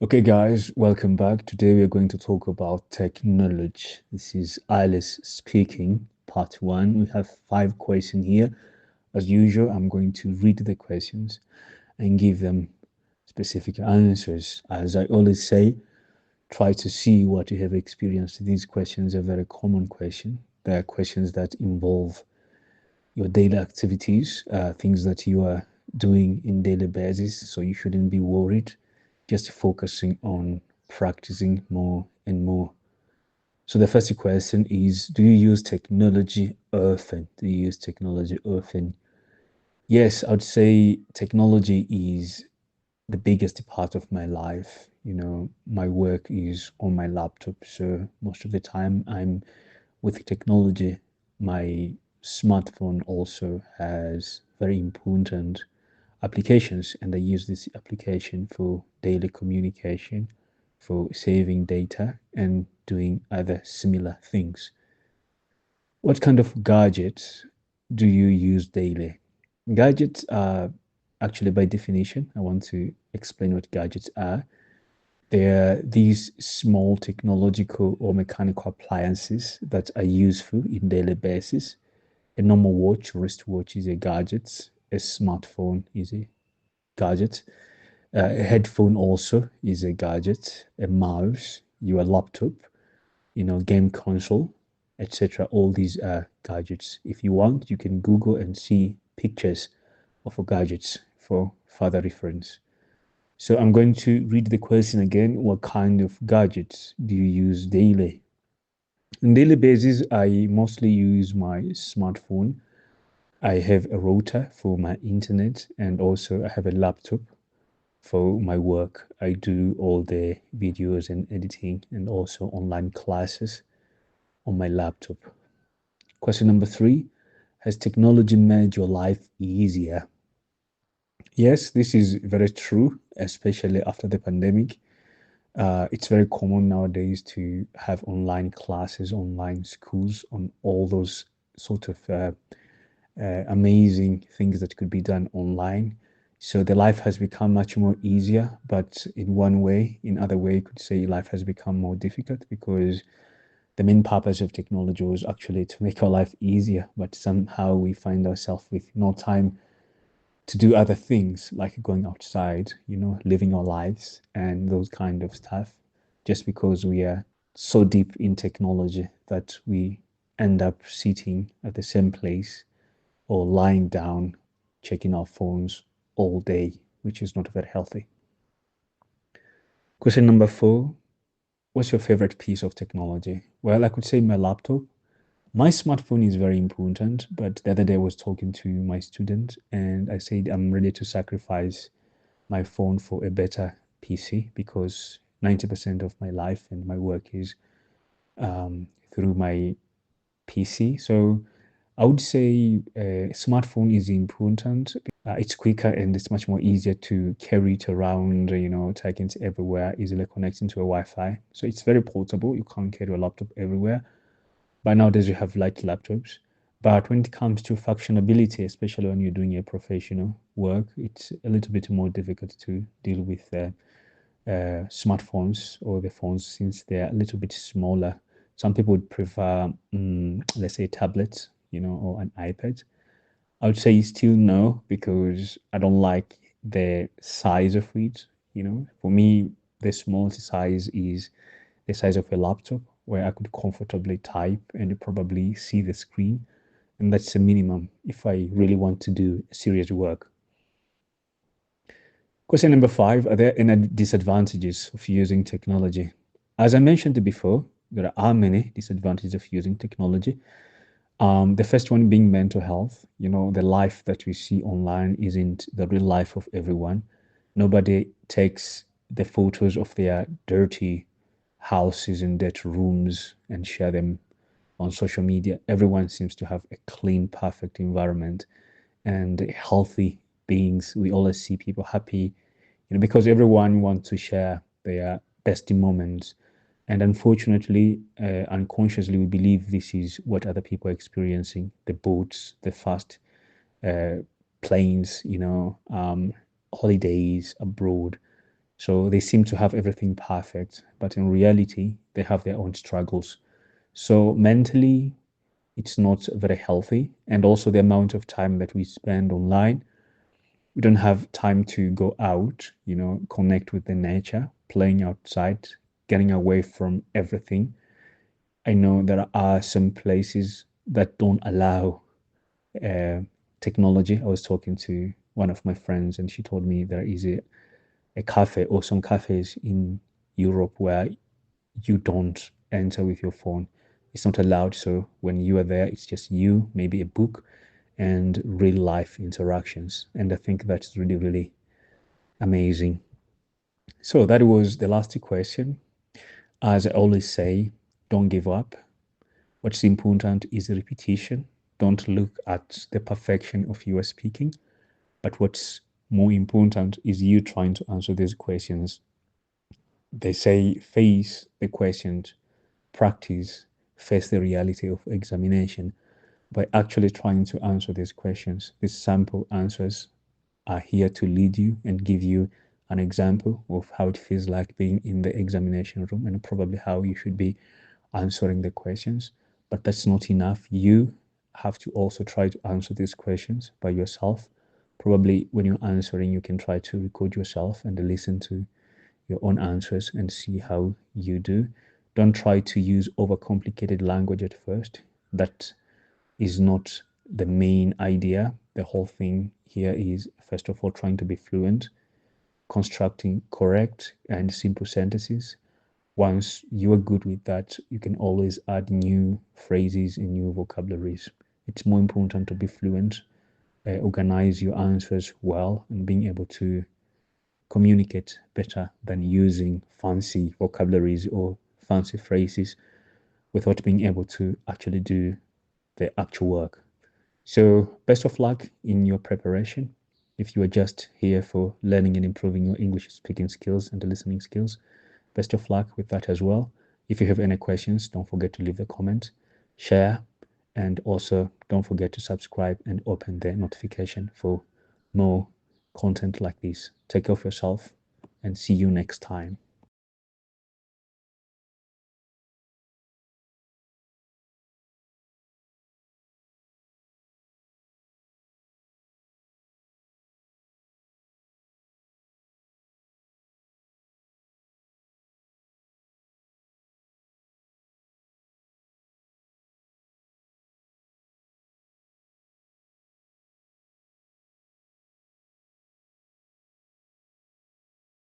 Okay, guys, welcome back. Today we're going to talk about technology. This is IELTS Speaking, part one. We have 5 questions here. As usual, I'm going to read the questions and give them specific answers. As I always say, try to see what you have experienced. These questions are very common questions. They are questions that involve your daily activities, things that you are doing in daily basis. So you shouldn't be worried, just focusing on practicing more and more. So the first question is, do you use technology often? Do you use technology often? Yes, I would say technology is the biggest part of my life. My work is on my laptop, so most of the time I'm with technology. My smartphone also has very important applications, and I use this application for daily communication, for saving data, and doing other similar things. What kind of gadgets do you use daily? Gadgets are actually, by definition, I want to explain what gadgets are. They're these small technological or mechanical appliances that are useful in daily basis. A normal watch, wristwatch is a gadget. A smartphone is a gadget. A headphone also is a gadget. A mouse, your laptop, game console, etc. All these are gadgets. If you want, you can Google and see pictures of gadgets for further reference. So I'm going to read the question again. What kind of gadgets do you use daily? On daily basis, I mostly use my smartphone. I have a router for my internet, and also I have a laptop for my work. I do all the videos and editing and also online classes on my laptop. Question number three, has technology made your life easier? Yes, this is very true, especially after the pandemic. It's very common nowadays to have online classes, online schools, on all those sort of amazing things that could be done online. So the life has become much more easier, but in one way, in other way, you could say life has become more difficult because the main purpose of technology was actually to make our life easier, but somehow we find ourselves with no time to do other things like going outside, living our lives and those kind of stuff, just because we are so deep in technology that we end up sitting at the same place or lying down checking our phones all day, which is not very healthy. Question number four, what's your favorite piece of technology? Well, I could say my laptop. My smartphone is very important, but the other day I was talking to my student and I said I'm ready to sacrifice my phone for a better PC because 90% of my life and my work is through my PC. So I would say a smartphone is important. It's quicker and it's much more easier to carry it around, take it everywhere, easily connecting to a Wi-Fi. So it's very portable. You can't carry a laptop everywhere. But nowadays you have light laptops. But when it comes to functionability, especially when you're doing a professional work, it's a little bit more difficult to deal with smartphones or the phones since they're a little bit smaller. Some people would prefer, let's say, tablets, or an iPad. I would say still no, because I don't like the size of it. For me, the smallest size is the size of a laptop where I could comfortably type and probably see the screen. And that's the minimum if I really want to do serious work. Question number five, are there any disadvantages of using technology? As I mentioned before, there are many disadvantages of using technology. The first one being mental health. The life that we see online isn't the real life of everyone. Nobody takes the photos of their dirty houses and dirty rooms and share them on social media. Everyone seems to have a clean, perfect environment and healthy beings. We always see people happy, because everyone wants to share their best moments. And unfortunately, unconsciously, we believe this is what other people are experiencing, the boats, the fast uh, planes, holidays abroad. So they seem to have everything perfect, but in reality, they have their own struggles. So mentally, it's not very healthy. And also the amount of time that we spend online, we don't have time to go out, connect with the nature, playing outside, getting away from everything. I know there are some places that don't allow uh, technology. I was talking to one of my friends, and she told me there is a cafe or some cafes in Europe where you don't enter with your phone. It's not allowed. So when you are there, it's just you, maybe a book, and real life interactions. And I think that's really, really amazing. So that was the last question. As I always say, don't give up. What's important is repetition. Don't look at the perfection of your speaking, but what's more important is you trying to answer these questions. They say face the questions, practice, face the reality of examination by actually trying to answer these questions. These sample answers are here to lead you and give you an example of how it feels like being in the examination room and probably how you should be answering the questions. But that's not enough. You have to also try to answer these questions by yourself. Probably when you're answering, you can try to record yourself and listen to your own answers and see how you do. Don't try to use overcomplicated language at first. That is not the main idea. The whole thing here is, first of all, trying to be fluent, constructing correct and simple sentences. Once you are good with that, you can always add new phrases and new vocabularies. It's more important to be fluent, organize your answers well, and being able to communicate better than using fancy vocabularies or fancy phrases without being able to actually do the actual work. So, best of luck in your preparation. If you are just here for learning and improving your English speaking skills and the listening skills, best of luck with that as well. If you have any questions, don't forget to leave a comment, share, and also don't forget to subscribe and open the notification for more content like this. Take care of yourself and see you next time.